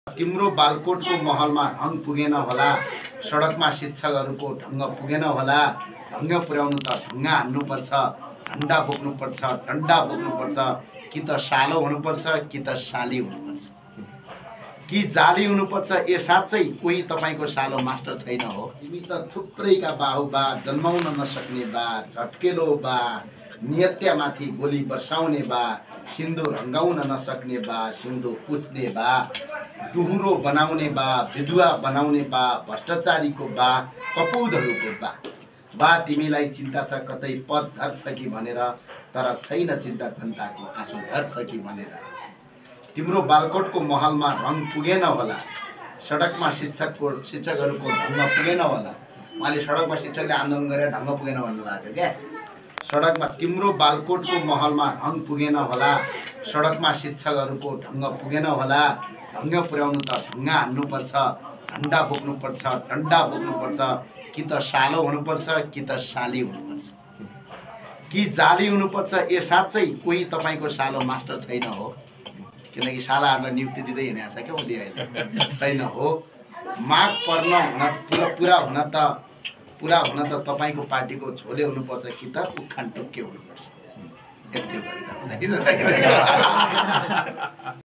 तिम्रो बालकोटको महलमा ढङ पुगेन होला, सडकमा शिक्षकहरूको ढङ्ग पुगेन होला। ढङ्ग पुर्याउनु त ढुङ्गा हान्नुपर्छ, झन्डा बोक्नुपर्छ, डन्डा बोक्नुपर्छ, कि त सालो हुनुपर्छ कि त साली हुनुपर्छ, कि जाली हुनुपर्छ। ए साँच्चै कोही तपाईँको सालो मास्टर छैन हो? तिमी त थुप्रैका बाहु बा, जन्माउन नसक्ने बा, झट्केलो बा, निहत्यामाथि गोली बर्साउने बा, सिन्दुर रङ्गाउन नसक्ने बा, सिन्दुर पुछ्ने बा, डुहुरो बनाउने बा, विधुवा बनाउने बा, भ्रष्टाचारीको बा, कपौधहरूको बा तिमीलाई चिन्ता छ कतै पद झर्छ कि भनेर, तर छैन चिन्ता जनताको आँसु झर्छ कि भनेर। तिम्रो बालकोटको महलमा रङ पुगेन होला, सडकमा शिक्षकहरूको ढङ्ग पुगेन होला। उहाँले सडकमा शिक्षकले आन्दोलन गरेर ढङ्ग पुगेन भन्नुभएको थियो क्या। सडकमा तिम्रो बालकोटको महलमा रङ पुगेन होला, सडकमा शिक्षकहरूको ढङ्ग पुगेन होला। ढङ्ग पुर्याउनु त ढुङ्गा हान्नुपर्छ, झन्डा बोक्नुपर्छ, डन्डा बोक्नुपर्छ, कि त सालो हुनुपर्छ कि त साली हुनुपर्छ, कि जाली हुनुपर्छ। ए साँच्चै कोही तपाईँको सालो मास्टर छैन हो? किनकि सालाहरूलाई नियुक्ति दिँदै हिँडेको छ क्या उसले अहिले, छैन हो? माग पर्न पुरा हुन त तपाईँको पार्टीको झोले हुनुपर्छ कि त उखान टुक्के हुनुपर्छ। यति हो।